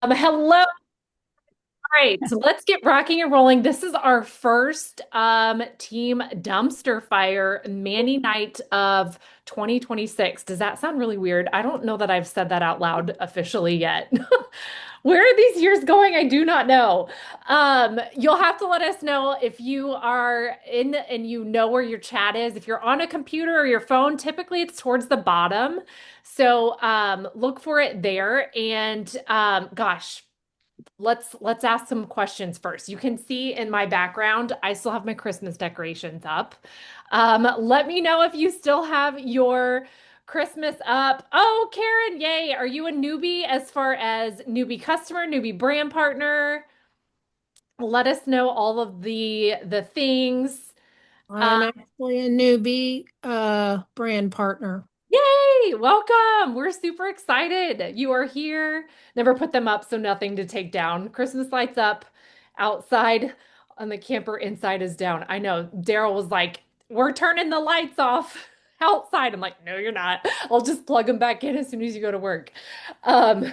Hello. All right, so let's get rocking and rolling. This is our first team dumpster fire Manny night of 2026. Does that sound really weird? I don't know that I've said that out loud officially yet. Where are these years going? I do not know. You'll have to let us know if you are in and you know where your chat is. If you're on a computer or your phone, typically it's towards the bottom. So look for it there. And gosh. Let's ask some questions first. You can see in my background, I still have my Christmas decorations up. Let me know if you still have your Christmas up. Oh, Karen, yay. Are you a newbie as far as newbie customer, newbie brand partner? Let us know all of the things. Uh, I'm actually a newbie brand partner. Yay! Welcome. We're super excited. You are here. Never put them up, so nothing to take down. Christmas lights up outside and the camper inside is down. I know. Daryl was like, "We're turning the lights off outside." I'm like, "No, you're not. I'll just plug them back in as soon as you go to work." Um,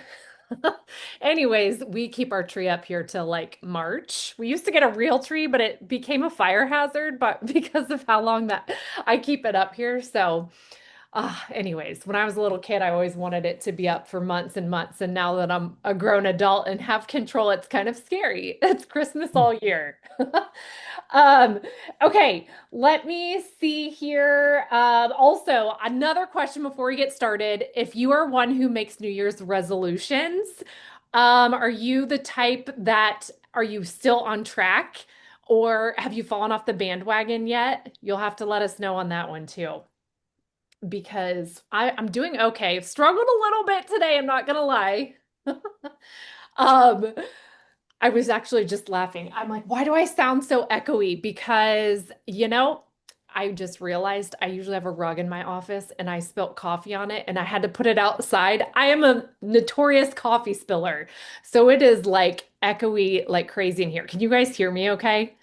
Anyways, we keep our tree up here till like March. We used to get a real tree, but it became a fire hazard, but because of how long that I keep it up here, so anyways, when I was a little kid, I always wanted it to be up for months and months. And now that I'm a grown adult and have control, it's kind of scary. It's Christmas all year. Um, okay, let me see here. Also, another question before we get started. If you are one who makes New Year's resolutions, are you the type that are you still on track or have you fallen off the bandwagon yet? You'll have to let us know on that one too because I'm doing okay. I've struggled a little bit today, I'm not gonna lie. Um, I was actually just laughing. I'm like, why do I sound so echoey? Because, I just realized I usually have a rug in my office and I spilt coffee on it and I had to put it outside. I am a notorious coffee spiller. So it is like echoey like crazy in here. Can you guys hear me okay?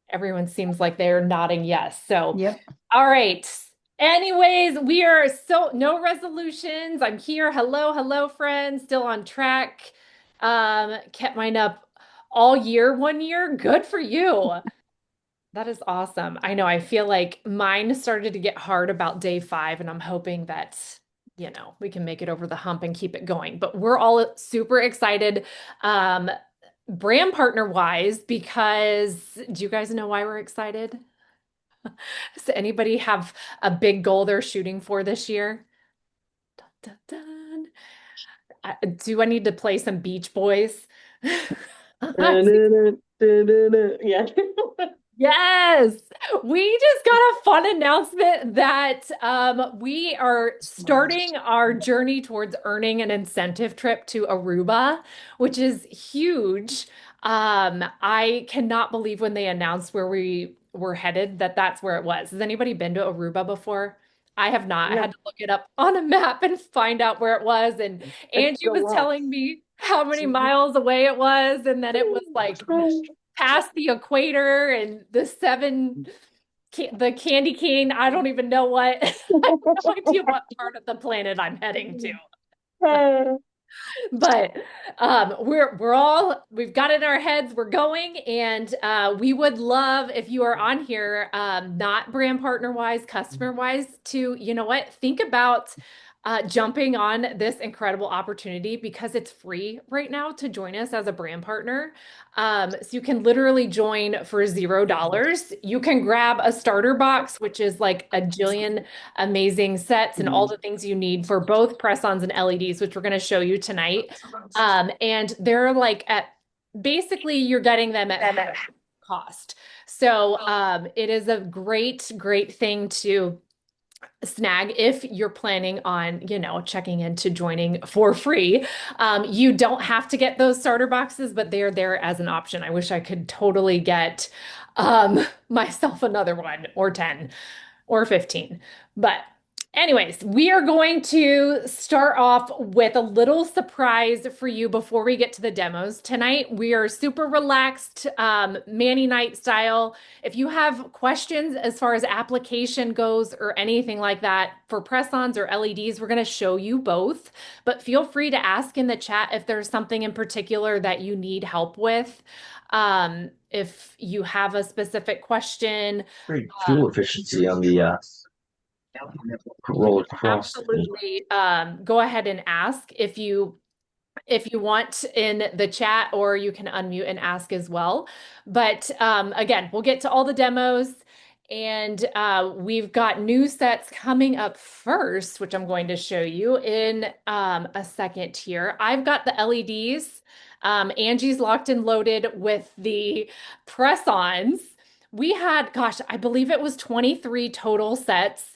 Everyone seems like they're nodding yes. So, Yep. all right. Anyways, we are so no resolutions. I'm here. Hello, hello, friends. Still on track. Kept mine up all year, 1 year. Good for you. That is awesome. I know. I feel like mine started to get hard about day 5, and I'm hoping that, we can make it over the hump and keep it going. But we're all super excited. Um, Brand partner wise, because do you guys know why we're excited? Does anybody have a big goal they're shooting for this year? Dun, dun, dun. Do I need to play some Beach Boys? Yeah. Yes, we just got a fun announcement that we are starting our journey towards earning an incentive trip to Aruba, which is huge. I cannot believe when they announced where we were headed that that's where it was. Has anybody been to Aruba before? I have not. I had No, to look it up on a map and find out where it was. And it's Angie was telling deluxe. me how many miles away it was, and then it was like past the equator and the candy cane. I don't even know what. I have no idea what part of the planet I'm heading to. But we've got it in our heads. We're going, and we would love if you are on here, not brand partner wise, customer wise, to think about jumping on this incredible opportunity because it's free right now to join us as a brand partner. So you can literally join for $0. You can grab a starter box, which is like a jillion amazing sets and all the things you need for both press-ons and LEDs, which we're going to show you tonight. And they're like at basically you're getting them at half cost. So it is a great, great thing to snag if you're planning on, checking into joining for free. You don't have to get those starter boxes, but they're there as an option. I wish I could totally get myself another one or 10 or 15. But Anyways, we are going to start off with a little surprise for you before we get to the demos tonight. We are super relaxed, Manny night style. If you have questions as far as application goes or anything like that for press-ons or LEDs, we're going to show you both. But feel free to ask in the chat if there's something in particular that you need help with. If you have a specific question, Great fuel efficiency on the roll across. absolutely go ahead and ask if you want in the chat, or you can unmute and ask as well. But again, we'll get to all the demos, and we've got new sets coming up first, which I'm going to show you in a second here. I've got the LEDs. Angie's locked and loaded with the press-ons. We had, gosh, I believe it was 23 total sets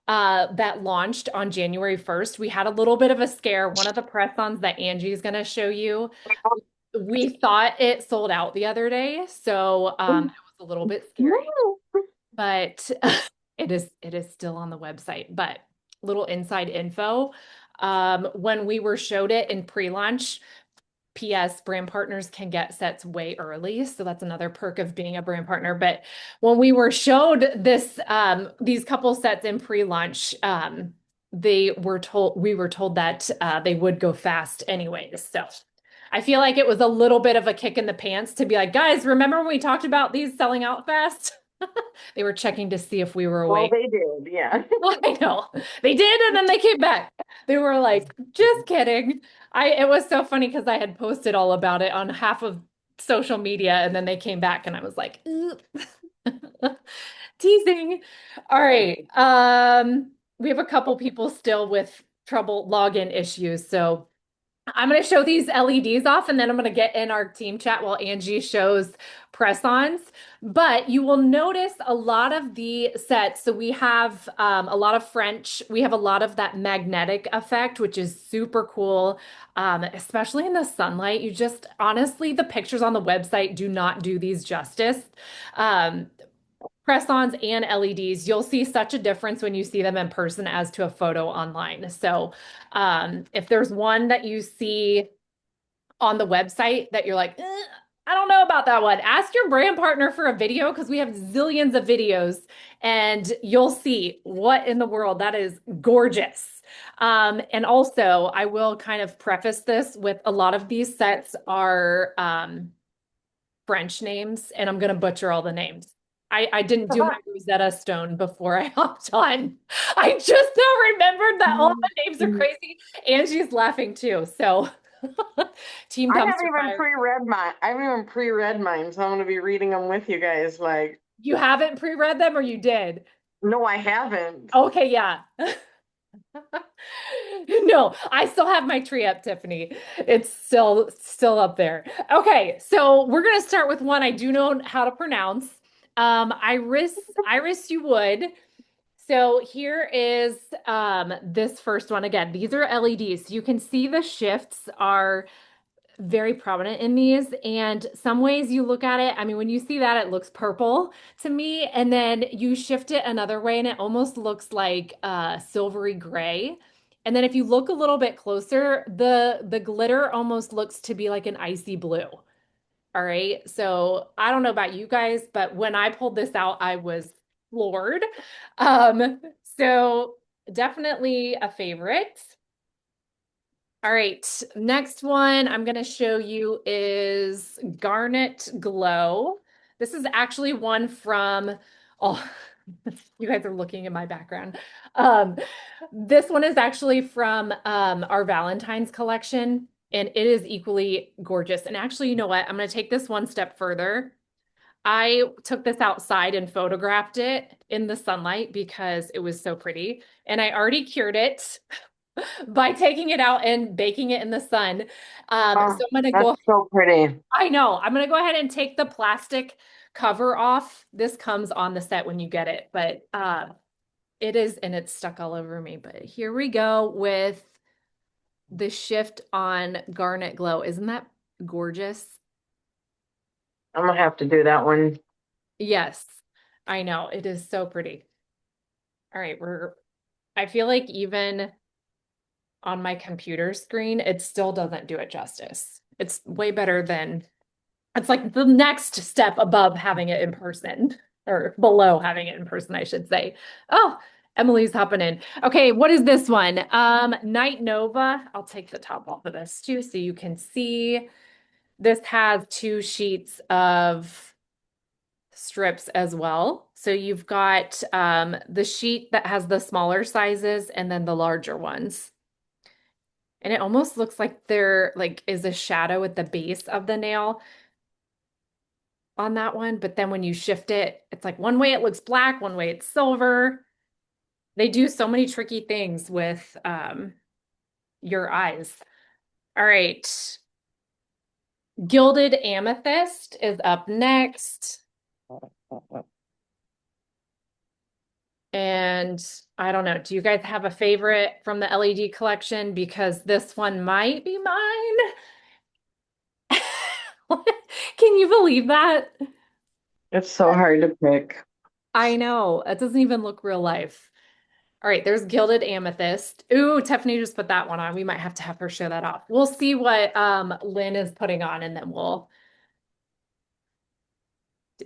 that launched on January 1st. We had a little bit of a scare. One of the press-ons that Angie's going to show you, we thought it sold out the other day, so it was a little bit scary, but it is still on the website. But little inside info, when we were showed it in pre-launch, PS brand partners can get sets way early. So that's another perk of being a brand partner. But when we were showed these couple sets in pre-launch, we were told that they would go fast anyways. So I feel like it was a little bit of a kick in the pants to be like, guys, remember when we talked about these selling out fast? They were checking to see if we were Well, awake. they did, yeah. I know. They did, and then they came back. They were like, just kidding. It was so funny because I had posted all about it on half of social media, and then they came back and I was like, oop. Teasing. All right. We have a couple people still with trouble login issues, so I'm going to show these LEDs off, and then I'm going to get in our team chat while Angie shows press-ons. But you will notice a lot of the sets. So we have a lot of French. We have a lot of that magnetic effect, which is super cool, especially in the sunlight. You just, honestly, the pictures on the website do not do these justice. Um, Press-ons and LEDs, you'll see such a difference when you see them in person as to a photo online. So if there's one that you see on the website that you're like, I don't know about that one, ask your brand partner for a video, because we have zillions of videos and you'll see what in the world, that is gorgeous. And also, I will kind of preface this with a lot of these sets are French names, and I'm going to butcher all the names. I didn't do my Rosetta Stone before I hopped on. I just now remembered that all the names are crazy. Angie's laughing too. So team I haven't dumpster even fire. pre-read mine. I haven't even pre-read mine, so I'm gonna be reading them with you guys. Like, You haven't pre-read them, or you did? no, I haven't. Okay, yeah. No, I still have my tree up, Tiffany. It's still up there. Okay, so we're gonna start with one I do know how to pronounce. Iris you would. So here is this first one. Again, these are LEDs. You can see the shifts are very prominent in these, and some ways you look at it, I mean, when you see that, it looks purple to me, and then you shift it another way and it almost looks like silvery gray. And then if you look a little bit closer, the glitter almost looks to be like an icy blue. All right, so I don't know about you guys, but when I pulled this out, I was floored. So definitely a favorite. All right, next one I'm going to show you is Garnet Glow. This is actually one from, oh, you guys are looking at my background. This one is actually from our Valentine's collection, and it is equally gorgeous. And actually, you know what? I'm going to take this one step further. I took this outside and photographed it in the sunlight because it was so pretty. And I already cured it by taking it out and baking it in the sun. Oh, So I'm gonna that's go, so pretty. I know, I'm gonna go ahead and take the plastic cover off. This comes on the set when you get it, but it is, and it's stuck all over me. But here we go with the shift on Garnet Glow. Isn't that gorgeous? I'm gonna have to do that one. Yes, I know. It is so pretty. All right, I feel like even on my computer screen, it still doesn't do it justice. It's way better than, it's like the next step above having it in person, or below having it in person, I should say. Oh, Emily's hopping in. Okay, what is this one? Night Nova. I'll take the top off of this too so you can see. This has 2 sheets of strips as well. So you've got the sheet that has the smaller sizes and then the larger ones. And it almost looks like there like is a shadow at the base of the nail on that one, but then when you shift it, it's like one way it looks black, one way it's silver. They do so many tricky things with your eyes. All right. Gilded Amethyst is up next. And I don't know, do you guys have a favorite from the LED collection? Because this one might be mine. Can you believe that? It's so hard to pick. I know. It doesn't even look real life. All right, there's Gilded Amethyst. Ooh, Tiffany just put that one on. We might have to have her show that off. We'll see what Lynn is putting on and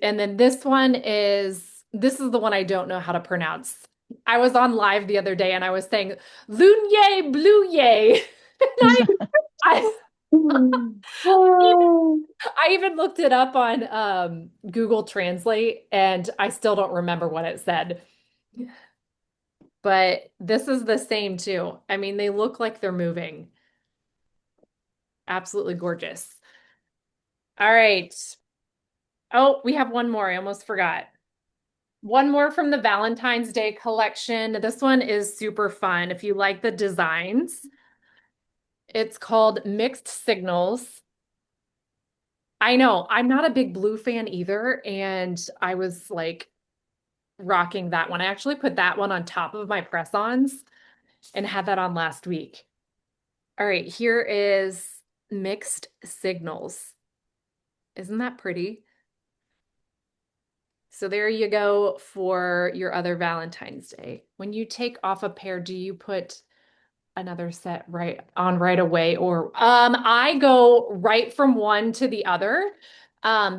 then this is the one I don't know how to pronounce. I was on live the other day and I was saying Lunye Bluye. I, I even looked it up on Google Translate and I still don't remember what it said. But this is the same too. I mean, they look like they're moving. Absolutely gorgeous. All right. Oh, we have one more. I almost forgot. One more from the Valentine's Day collection. This one is super fun. If you like the designs, it's called Mixed Signals. I know, I'm not a big blue fan either, and I was like rocking that one. I actually put that one on top of my press-ons and had that on last week. All right, here is Mixed Signals. Isn't that pretty? So there you go for your other Valentine's Day. When you take off a pair, do you put another set right away, or I go right from one to the other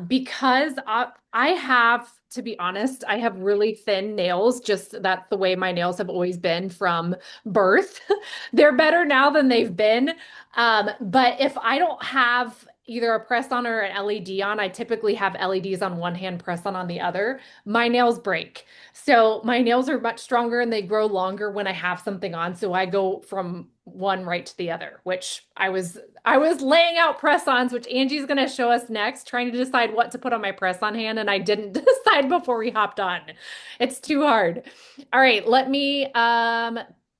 because I have, to be honest, I have really thin nails. Just that's the way my nails have always been from birth. They're better now than they've been. But if I don't have either a press on or an LED on, I typically have LEDs on one hand, press on the other. My nails break. So my nails are much stronger and they grow longer when I have something on. So I go from one right to the other, which I was laying out press-ons, which Angie's going to show us next, trying to decide what to put on my press-on hand, and I didn't decide before we hopped on. It's too hard. All right, let me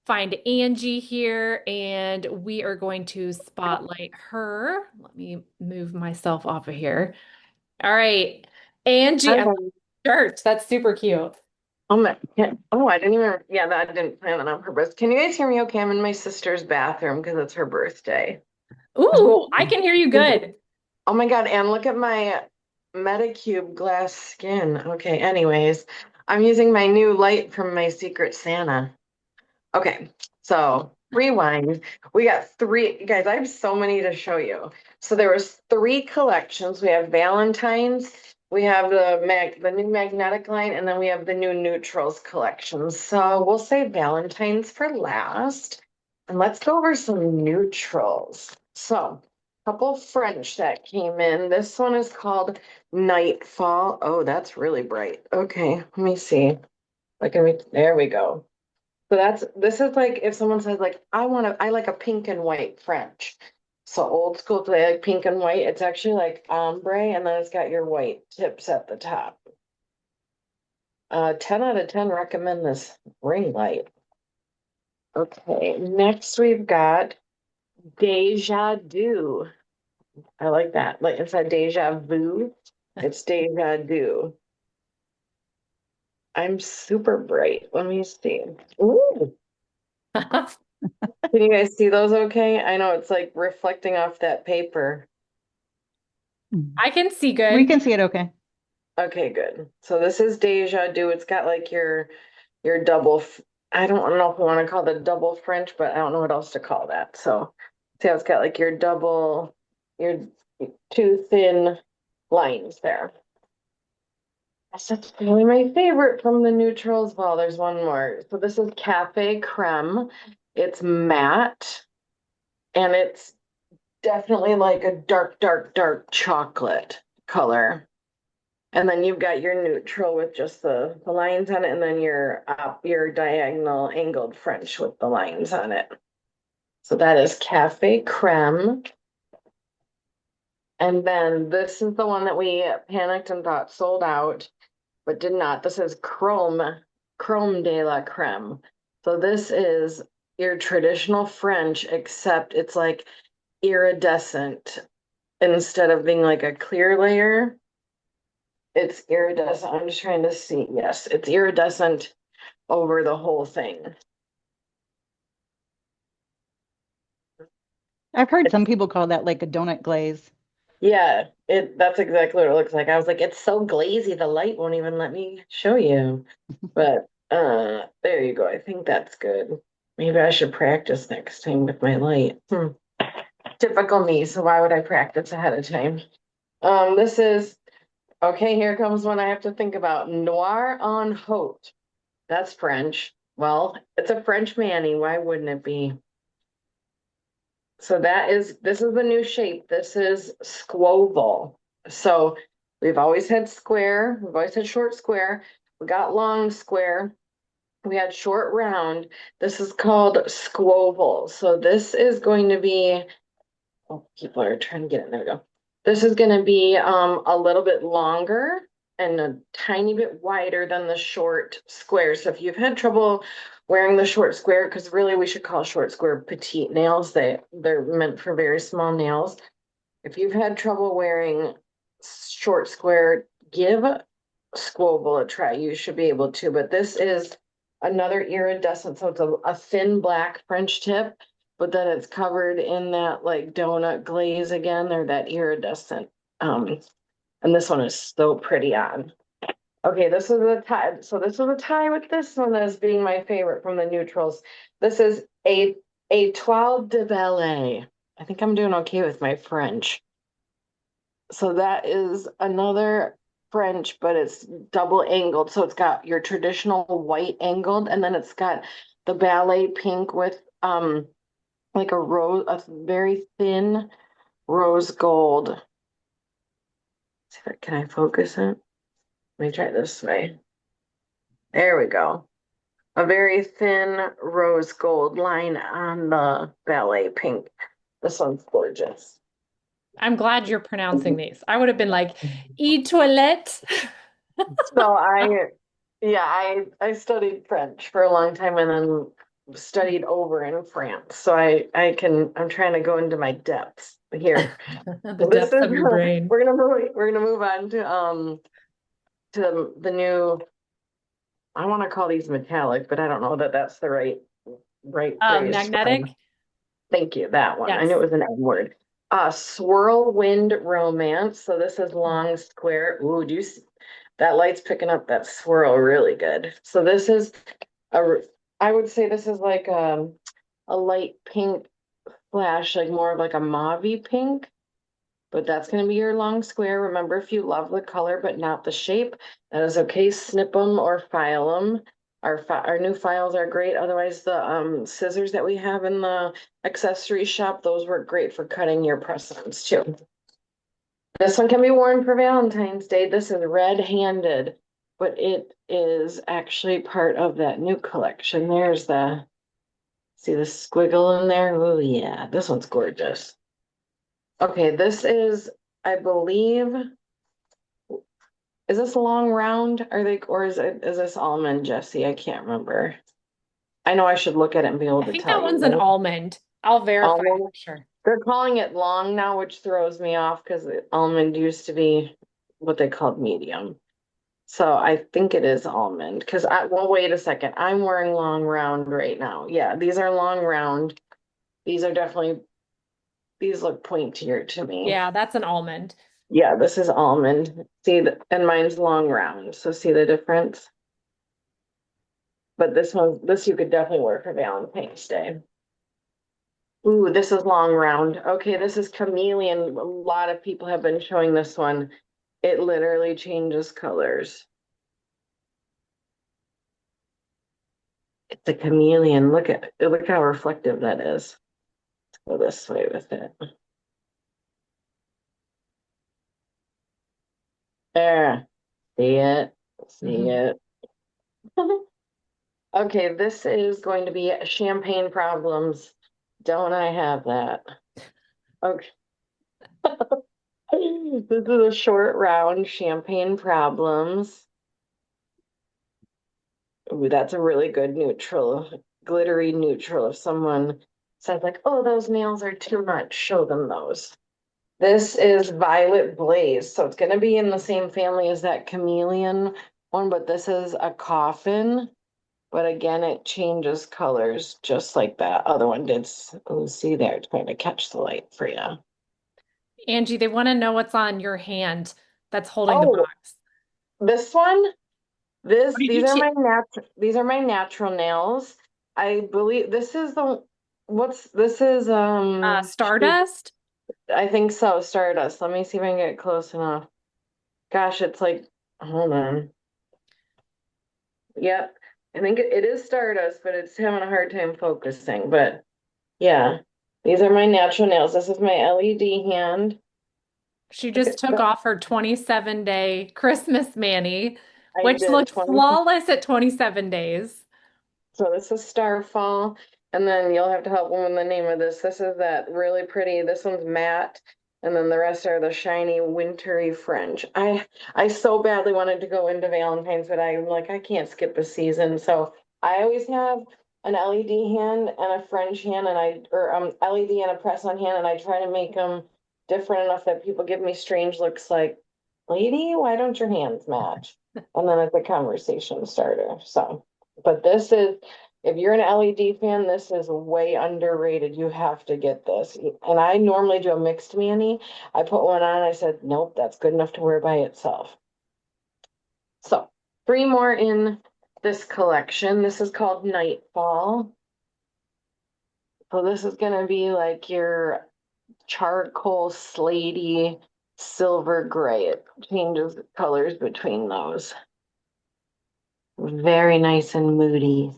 find Angie here and we are going to spotlight her. Let me move myself off of here. All right, Angie, I love your shirt. That's super cute. Oh my, yeah. Oh, I didn't even, yeah, that I didn't plan that on purpose. Can you guys hear me okay? I'm in my sister's bathroom because it's her birthday. Ooh, I can hear you good. Oh my God, and look at my Metacube glass skin. Okay, anyways, I'm using my new light from my Secret Santa. Okay, so rewind. We got three, guys, I have so many to show you. So there was 3 collections. We have Valentine's, we have the new magnetic line, and then we have the new neutrals collection. So we'll say Valentine's for last. And let's go over some neutrals. So couple French that came in. This one is called Nightfall. Oh, that's really bright. Okay, let me see. There we go. So this is like if someone says like I like a pink and white French. So old school, they like pink and white. It's actually like ombre, and then it's got your white tips at the top. 10 out of 10 recommend this ring light. Okay, next we've got Deja Du. I like that. Like it's a deja vu. It's deja du. I'm super bright. Let me see. Ooh. Can you guys see those okay? I know it's like reflecting off that paper. I can see We good. can see it okay. Okay, good. So this is deja du. It's got like your double I don't know if we want to call it double French, but I don't know what else to call that. So see how it's got like your two thin lines there. That's really my favorite from the neutrals. Well, there's one more. So this is Cafe Creme. It's matte and it's definitely like a dark, dark, dark chocolate color. And then you've got your neutral with just the lines on it, and then your diagonal angled French with the lines on it. So that is Cafe Creme. And then this is the one that we panicked and thought sold out, but did not. This is Chrome de la Creme. So this is your traditional French, except it's like iridescent instead of being like a clear layer. It's iridescent. I'm just trying to see. Yes, it's iridescent over the whole thing. I've heard some people call that like a donut glaze. Yeah, that's exactly what it looks like. I was like, it's so glazy, the light won't even let me show you. But there you go. I think that's good. Maybe I should practice next time with my light. Typical me, so why would I practice ahead of time? This is okay, here comes one I have to think about. Noir en haute. That's French. Well, it's a French Manny. Why wouldn't it be? So this is the new shape. This is squoval. So we've always had square, we've always had short square. We got long square. We had short round. This is called squoval. So this is going to be, oh, people are trying to get it. There we go. This is going to be a little bit longer and a tiny bit wider than the short square. So if you've had trouble wearing the short square, because really we should call short square petite nails. They're meant for very small nails. If you've had trouble wearing short square, give Squoval a try. You should be able to, but this is another iridescent. So it's a thin black French tip, but then it's covered in that like donut glaze again, or that iridescent. And this one is so pretty on. Okay, this is a tie. So this was a tie with this one as being my favorite from the neutrals. This is a toile de ballet. I think I'm doing okay with my French. So that is another French, but it's double angled. So it's got your traditional white angled, and then it's got the ballet pink with like a very thin rose gold. Can I focus it? Let me try this way. There we go. A very thin rose gold line on the ballet pink. This one's gorgeous. I'm glad you're pronouncing these. I would have been like, e toilette. So I studied French for a long time and then studied over in France. So I'm trying to go into my depths here. The depths of your brain. We're gonna move on to the new, I want to call these metallic, but I don't know that that's the right phrase. Magnetic. Thank you, that one. I Yes. knew it was an N word. Swirlwind Romance. So this is long square. Ooh, that light's picking up that swirl really good. So this is I would say this is like a light pink flash, like more of like a mauve pink. But that's going to be your long square. Remember, if you love the color but not the shape, that is okay. Snip them or file them. Our new files are great. Otherwise, the scissors that we have in the accessory shop, those work great for cutting your press-ons too. This one can be worn for Valentine's Day. This is red-handed, but it is actually part of that new collection. See the squiggle in there? Oh yeah, this one's gorgeous. Okay, this is, I believe, is this long round? Or is this almond, Jesse? I can't remember. I know I should look at it and be able I to think tell that you. one's an almond. I'll verify for Almond? sure. They're calling it long now, which throws me off because almond used to be what they called medium. So I think it is almond because well, wait a second. I'm wearing long round right now. Yeah, these are long round. These look pointier to me. Yeah, that's an almond. Yeah, this is almond. See, and mine's long round. So see the difference? But this you could definitely wear for Valentine's Day. Ooh, this is long round. Okay, this is chameleon. A lot of people have been showing this one. It literally changes colors. It's a chameleon. Look how reflective that is. Let's go this way with it. There. See it? See it? Okay, this is going to be champagne problems. Don't I have that? Okay. This is a short round champagne problems. Ooh, that's a really good neutral, glittery neutral. If someone says like, oh, those nails are too much, show them those. This is Violet Blaze. So it's going to be in the same family as that chameleon one, but this is a coffin. But again, it changes colors just like that other one did. Oh, see there, trying to catch the light for you. Angie, they want to know what's on your hand that's holding the Oh, box. this one, What did you these are my natural nails. I believe this is this is shoot, Stardust? I think so, Stardust. Let me see if I can get close enough. Gosh, it's like, hold on. Yep. I think it is Stardust, but it's having a hard time focusing. But yeah, these are my natural nails. This is my LED hand. She Look just at took that. off her 27-day Christmas mani, I which did looked 20. flawless at 27 days. So this is Starfall. And then you'll have to help me with the name of this. This is that really pretty. This one's matte. And then the rest are the shiny wintry fringe. I so badly wanted to go into Valentine's, but I'm like, I can't skip a season. So I always have an LED hand and a fringe hand or LED and a press on hand, and I try to make them different enough that people give me strange looks like, lady, why don't your hands match? And then it's a conversation starter. So, but this is if you're an LED fan, this is way underrated. You have to get this. And I normally do a mixed mani. I put one on. I said, nope, that's good enough to wear by itself. So, three more in this collection. This is called Nightfall. So, this is going to be like your charcoal, slatey, silver gray. It changes colors between those. Very nice and moody.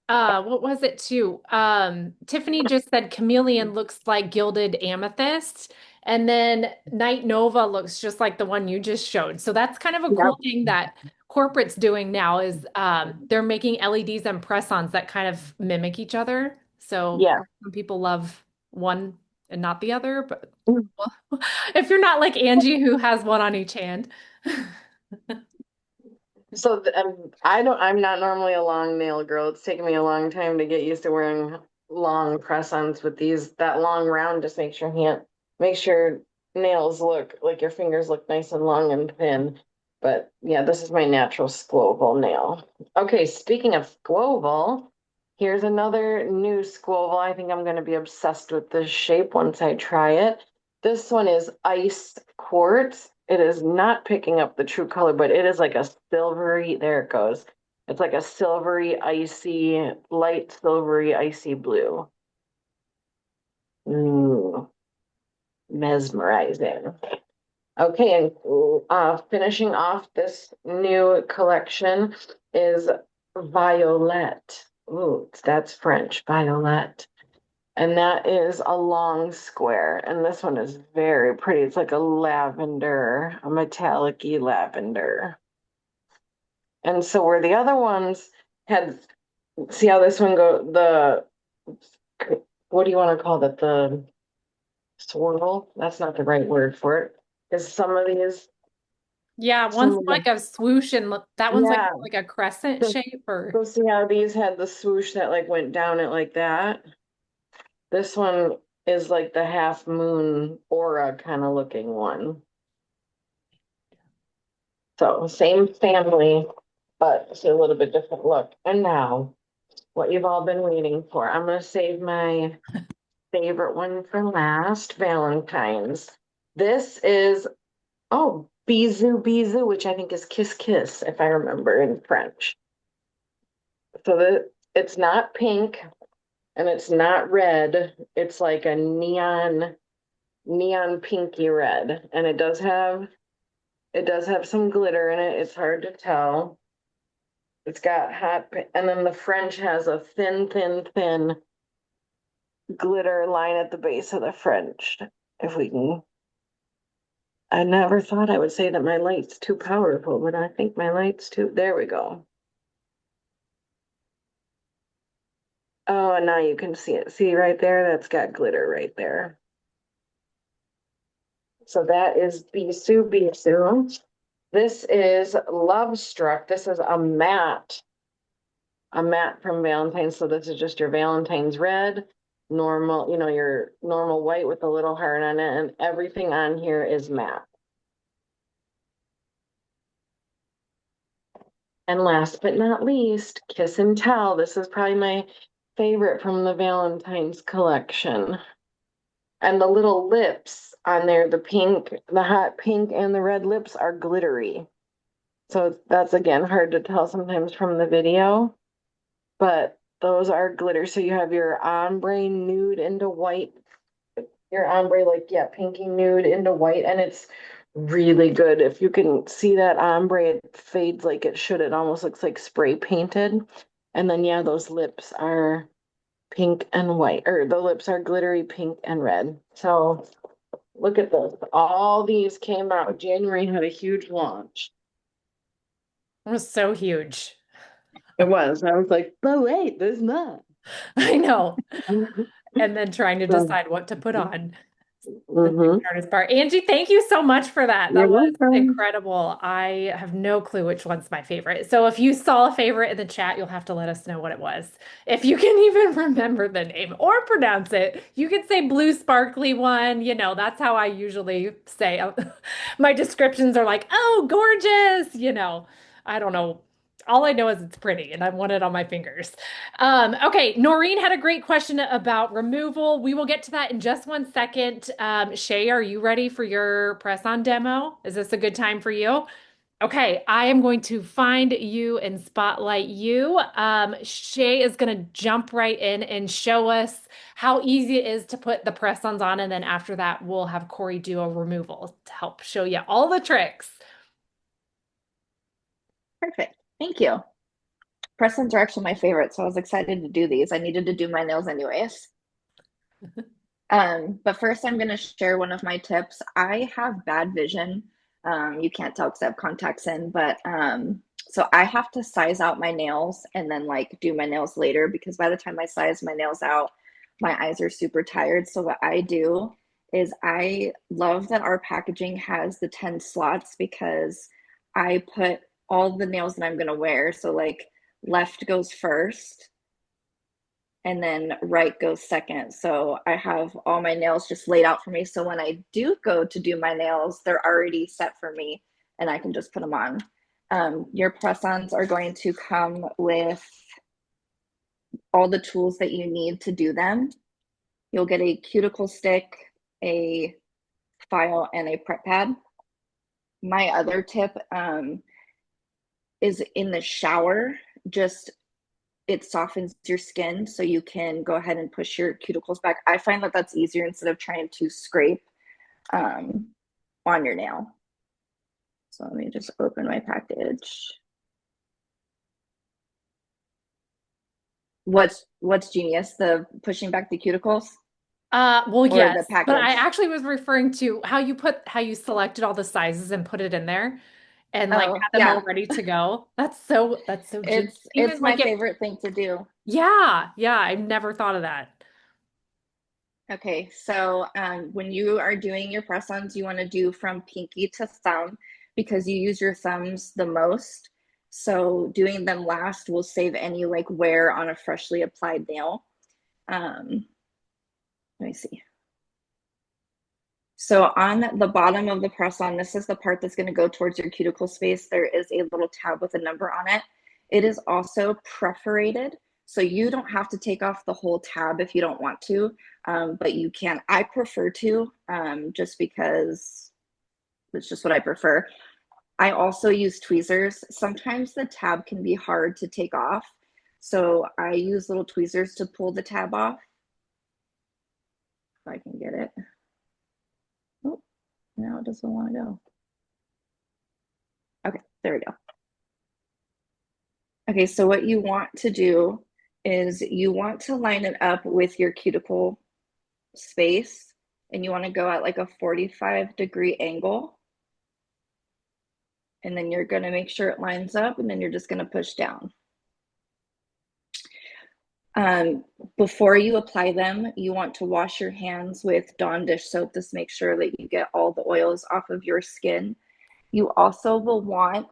What was it too? Tiffany just said chameleon looks like gilded amethyst, and then Night Nova looks just like the one you just showed. So that's kind of a Yep. cool thing that corporate's doing now is they're making LEDs and press-ons that kind of mimic each other. So Yeah. some people love one and not the other, but well, if you're not like Angie who has one on each hand. So I'm not normally a long nail girl. It's taken me a long time to get used to wearing long press-ons with that long round just makes your nails look like your fingers look nice and long and thin. But yeah, this is my natural squoval nail. Okay, speaking of squoval, here's another new squoval. I think I'm going to be obsessed with this shape once I try it. This one is ice quartz. It is not picking up the true color, but it is like a silvery, there it goes. It's like a silvery, icy, light silvery, icy blue. Ooh, mesmerizing. Okay, and finishing off this new collection is Violet. Ooh, that's French, Violet. And that is a long square. And this one is very pretty. It's like a lavender, a metallic-y lavender. And so where the other ones had, see how this one what do you want to call that? The swirl? That's not the right word for it. Is some of these, Yeah, some one's of like them, a swoosh and that one's yeah. like a crescent So, shape or so see how these had the swoosh that like went down it like that? This one is like the half moon aura kind of looking one. So same family, but it's a little bit different look. And now, what you've all been waiting for. I'm going to save my favorite one for last, Valentine's. This is, oh, bisou bisou, which I think is kiss kiss, if I remember in French. So that it's not pink and it's not red. It's like a neon pinky red. And it does have some glitter in it. It's hard to tell. It's got and then the French has a thin glitter line at the base of the French. If we can, I never thought I would say that my light's too powerful, but I think my light's too, there we go. Oh, and now you can see it. See right there? That's got glitter right there. So that is Bisou Bisou. This is Love Struck. This is a matte from Valentine's. So this is just your Valentine's red, normal, your normal white with a little heart on it, and everything on here is matte. And last but not least, Kiss and Tell. This is probably my favorite from the Valentine's collection. And the little lips on there, the hot pink and the red lips are glittery. So that's again hard to tell sometimes from the video, but those are glitter. So you have your ombre nude into white, your ombre pinky nude into white, and it's really good. If you can see that ombre, it fades like it should. It almost looks like spray painted. And then yeah, those lips are pink and white, or the lips are glittery pink and red. So look at those. All these came out. January had a huge launch. It was so huge. It was. I was like, but wait, there's not. I know. And then trying to decide what to put on. The hardest part. Angie, thank you so much for that. That You're was welcome. incredible. I have no clue which one's my favorite. So if you saw a favorite in the chat, you'll have to let us know what it was. If you can even remember the name or pronounce it, you could say blue sparkly one. That's how I usually say. My descriptions are like, oh, gorgeous. I don't know. All I know is it's pretty and I want it on my fingers. Okay, Noreen had a great question about removal. We will get to that in just one second. Shay, are you ready for your press-on demo? Is this a good time for you? Okay, I am going to find you and spotlight you. Shay is going to jump right in and show us how easy it is to put the press-ons on, and then after that, we'll have Corey do a removal to help show you all the tricks. Perfect. Thank you. Press-ons are actually my favorite, so I was excited to do these. I needed to do my nails anyways. But first I'm going to share one of my tips. I have bad vision. You can't tell because I have contacts in, but so I have to size out my nails and then do my nails later, because by the time I size my nails out, my eyes are super tired. So what I do is I love that our packaging has the 10 slots, because I put all the nails that I'm going to wear. So left goes first and then right goes second. So I have all my nails just laid out for me. So when I do go to do my nails, they're already set for me and I can just put them on. Your press-ons are going to come with all the tools that you need to do them. You'll get a cuticle stick, a file, and a prep pad. My other tip is in the shower, it softens your skin so you can go ahead and push your cuticles back. I find that that's easier instead of trying to scrape on your nail. So let me just open my package. What's genius? The pushing back the cuticles? Well, yes, the but I package? actually was referring to how you selected all the sizes and put it in there and Oh, had them yeah. all ready to go. That's so genius. It's my favorite thing to do. Yeah, I've never thought of that. Okay, so when you are doing your press-ons, you want to do from pinky to thumb, because you use your thumbs the most. So doing them last will save any wear on a freshly applied nail. Let me see. So on the bottom of the press-on, this is the part that's going to go towards your cuticle space. There is a little tab with a number on it. It is also perforated, so you don't have to take off the whole tab if you don't want to, but you can. I prefer to, just because it's just what I prefer. I also use tweezers. Sometimes the tab can be hard to take off. So I use little tweezers to pull the tab off. If I can get it. Oh, now it doesn't want to go. Okay, there we go. Okay, so what you want to do is you want to line it up with your cuticle space, and you want to go at like a 45-degree angle. And then you're going to make sure it lines up, and then you're just going to push down. Before you apply them, you want to wash your hands with Dawn dish soap. Just make sure that you get all the oils off of your skin. You also will want,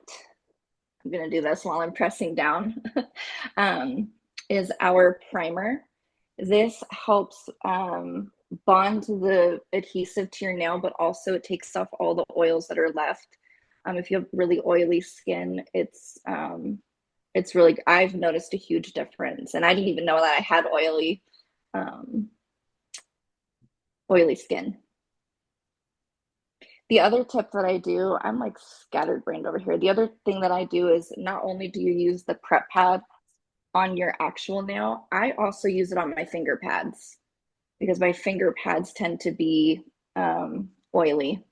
I'm going to do this while I'm pressing down, is our primer. This helps bond the adhesive to your nail, but also it takes off all the oils that are left. If you have really oily skin, it's really, I've noticed a huge difference, and I didn't even know that I had oily skin. The other tip that I do, I'm like scatterbrained over here. The other thing that I do is not only do you use the prep pad on your actual nail, I also use it on my finger pads because my finger pads tend to be oily.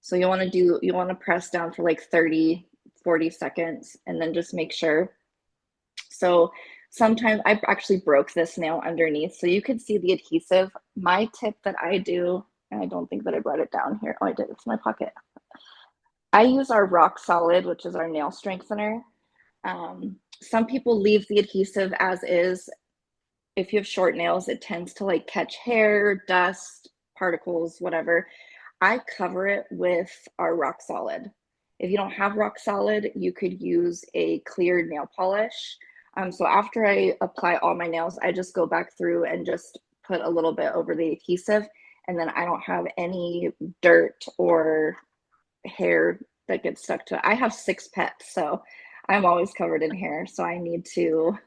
So you want to press down for like 30, 40 seconds and then just make sure. So sometimes I actually broke this nail underneath, so you could see the adhesive. My tip that I do, and I don't think that I brought it down here. Oh, I did. It's in my pocket. I use our Rock Solid, which is our nail strengthener. Some people leave the adhesive as is. If you have short nails, it tends to like catch hair, dust, particles, whatever. I cover it with our Rock Solid. If you don't have Rock Solid, you could use a clear nail polish. So after I apply all my nails, I just go back through and just put a little bit over the adhesive, and then I don't have any dirt or hair that gets stuck to it. I have 6 pets, so I'm always covered in hair, so I need to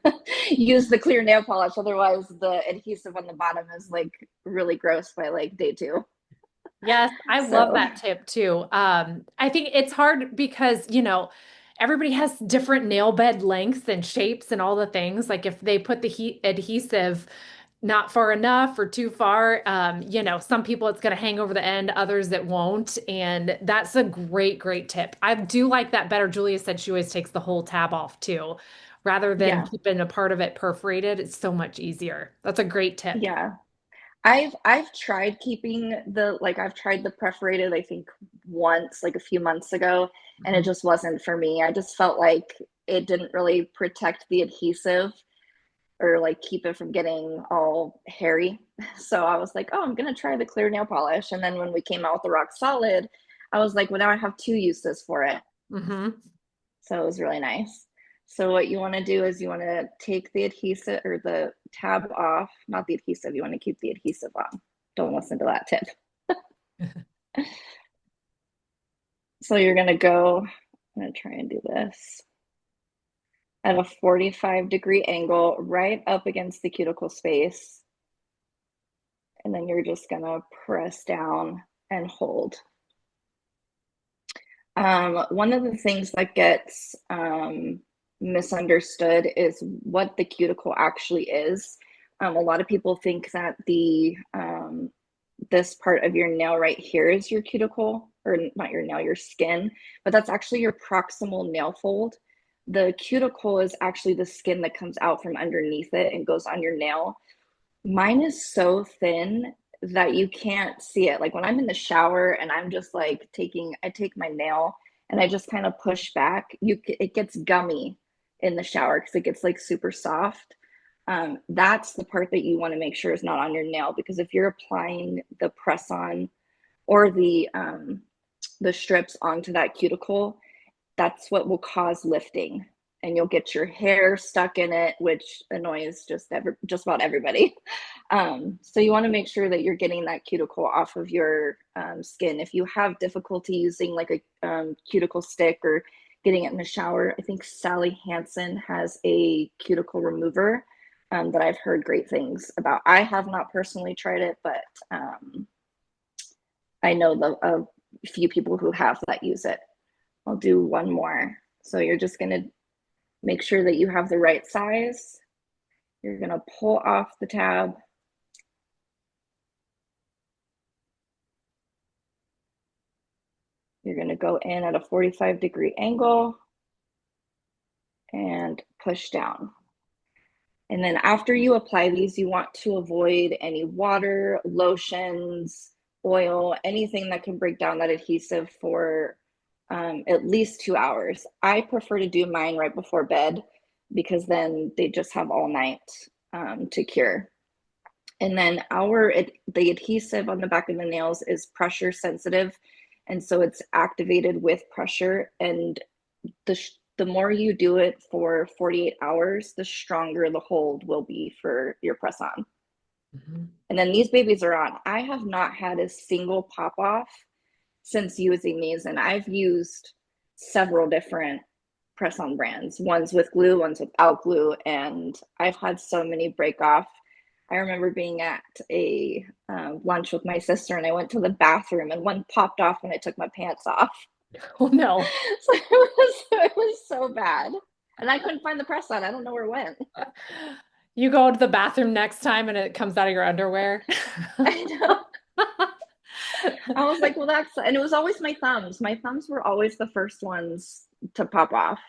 use the clear nail polish. Otherwise, the adhesive on the bottom is like really gross by like day 2. Yes, I love So that tip too. I think it's hard because, everybody has different nail bed lengths and shapes and all the things. Like if they put the adhesive not far enough or too far, some people it's going to hang over the end, others it won't. And that's a great, great tip. I do like that better. Julia said she always takes the whole tab off too, rather than yeah, keeping a part of it perforated. It's so much easier. That's a great tip. yeah. I've tried keeping I've tried the perforated, I think once, like a few months ago, and it Mhm. just wasn't for me. I just felt like it didn't really protect the adhesive or like keep it from getting all hairy. So I was like, oh, I'm gonna try the clear nail polish. And then when we came out with the Rock Solid, I was like, well, now I have 2 uses for it. Mhm. So it was really nice. So what you want to do is you want to take the adhesive or the tab off, not the adhesive. You want to keep the adhesive on. Don't listen to that tip. So you're going to go, I'm going to try and do this at a 45-degree angle right up against the cuticle space. And then you're just going to press down and hold. One of the things that gets misunderstood is what the cuticle actually is. A lot of people think that this part of your nail right here is your cuticle, or not your nail, your skin, but that's actually your proximal nail fold. The cuticle is actually the skin that comes out from underneath it and goes on your nail. Mine is so thin that you can't see it. Like when I'm in the shower and I'm just like I take my nail and I just kind of push back, it gets gummy in the shower because it gets like super soft. That's the part that you want to make sure is not on your nail, because if you're applying the press on or the strips onto that cuticle, that's what will cause lifting, and you'll get your hair stuck in it, which annoys just about everybody. So you want to make sure that you're getting that cuticle off of your skin. If you have difficulty using like a cuticle stick or getting it in the shower, I think Sally Hansen has a cuticle remover that I've heard great things about. I have not personally tried it, but I know a few people who have that use it. I'll do one more. So you're just going to Make sure that you have the right size. You're going to pull off the tab. You're going to go in at a 45-degree angle and push down. And then after you apply these, you want to avoid any water, lotions, oil, anything that can break down that adhesive for at least 2 hours. I prefer to do mine right before bed because then they just have all night to cure. And then the adhesive on the back of the nails is pressure sensitive. And so it's activated with pressure. And the more you do it for 48 hours, the stronger the hold will be for your press on. Mm-hmm. And then these babies are on. I have not had a single pop off since using these. And I've used several different press on brands, ones with glue, ones without glue. And I've had so many break off. I remember being at a lunch with my sister and I went to the bathroom and one popped off when I took my pants off. Oh no. So it was so bad. And I couldn't find the press on. I don't know where it went. You go to the bathroom next time and it comes out of your underwear. I know. I was like, well, and it was always my thumbs. My thumbs were always the first ones to pop off.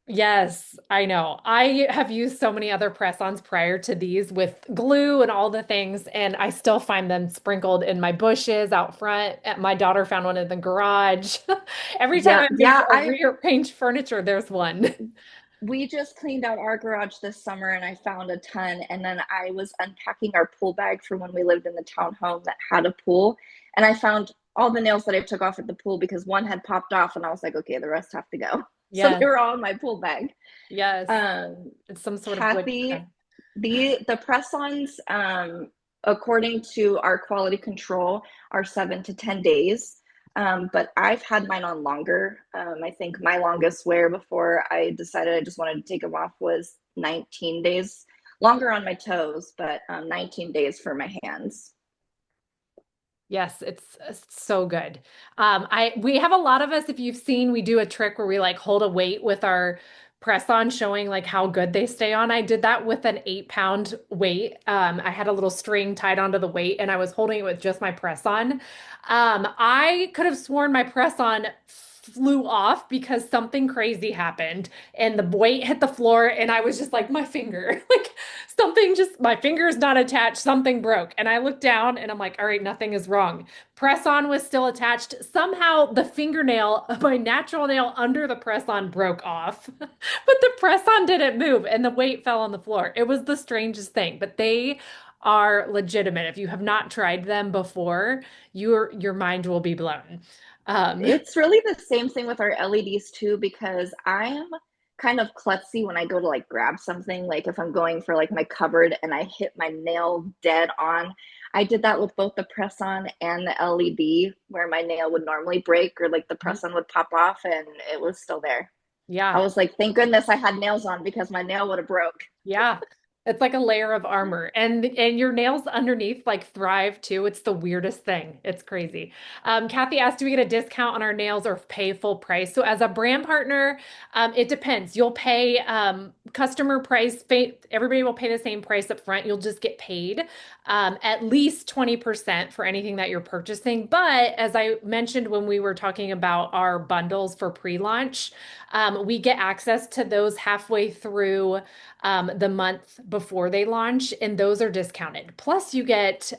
Yes, I know. I have used so many other press-ons prior to these with glue and all the things, and I still find them sprinkled in my bushes out front. My daughter found one in the garage. Every time I rearrange furniture, there's one. We just cleaned out our garage this summer and I found a ton. And then I was unpacking our pool bag for when we lived in the townhome that had a pool. And I found all the nails that I took off at the pool because one had popped off and I was like, okay, the rest have to go. Yes. So they were all in my pool bag. Yes. It's some sort of the press-ons, according to our quality control, are 7 to 10 days. But I've had mine on longer. I think my longest wear before I decided I just wanted to take them off was 19 days. Longer on my toes, but 19 days for my hands. Yes, it's so good. We have a lot of us, if you've seen, we do a trick where we like hold a weight with our press on showing like how good they stay on. I did that with an 8-pound weight. I had a little string tied onto the weight and I was holding it with just my press on. I could have sworn my press on flew off because something crazy happened and the weight hit the floor and I was just like, my finger, like something my finger is not attached, something broke. And I looked down and I'm like, all right, nothing is wrong. Press on was still attached. Somehow the fingernail, my natural nail under the press on broke off, but the press on didn't move and the weight fell on the floor. It was the strangest thing, but they are legitimate. If you have not tried them before, your mind will be blown. It's really the same thing with our LEDs too, because I am kind of klutzy when I go to like grab something, like if I'm going for like my cupboard and I hit my nail dead on. I did that with both the press on and the LED where my nail would normally break or like the press on would pop off and it was still there. Yeah. I was like, thank goodness I had nails on because my nail would have broke. Yeah. It's like a layer of armor and your nails underneath like thrive too. It's the weirdest thing. It's crazy. Kathy asked, do we get a discount on our nails or pay full price? So as a brand partner, it depends. You'll pay customer price. Everybody will pay the same price up front. You'll just get paid at least 20% for anything that you're purchasing. But as I mentioned when we were talking about our bundles for pre-launch, we get access to those halfway through the month before they launch, and those are discounted. Plus, you get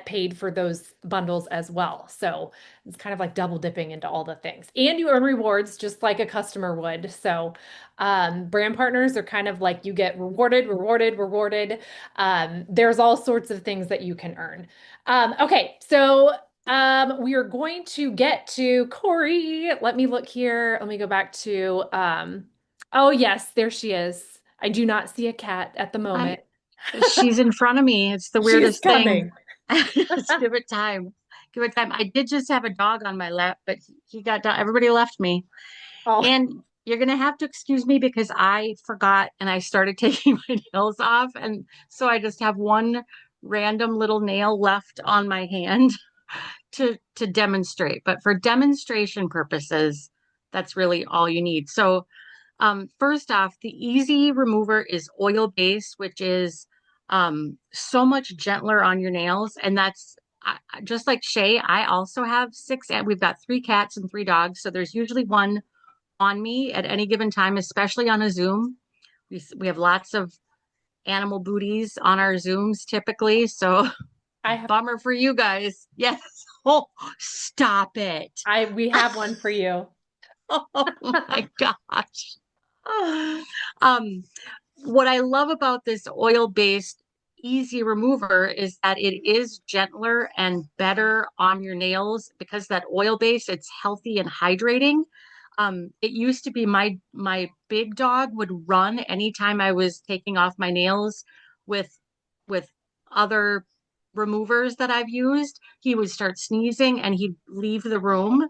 paid for those bundles as well. So it's kind of like double dipping into all the things, and you earn rewards just like a customer would. So brand partners are kind of like you get rewarded. There's all sorts of things that you can earn. Okay, so we are going to get to Corey. Let me look here. Let me go back to oh, yes, there she is. I do not see a cat at the moment. She's in front of me. It's the weirdest thing. Let's give it time. Give it time. I did just have a dog on my lap, but he got down. Everybody left me. Oh. And you're going to have to excuse me because I forgot and I started taking my nails off. And so I just have one random little nail left on my hand to demonstrate. But for demonstration purposes, that's really all you need. So First off, the easy remover is oil-based, which is so much gentler on your nails. And that's just like Shay, I also have six, and we've got 3 cats and 3 dogs. So there's usually one on me at any given time, especially on a Zoom. We have lots of animal booties on our Zooms typically. So bummer for you guys. Yes. Oh, stop it. We have one for you. Oh my gosh. What I love about this oil-based easy remover is that it is gentler and better on your nails because that oil base, it's healthy and hydrating. It used to be my big dog would run anytime I was taking off my nails with with other removers that I've used. He would start sneezing and he'd leave the room,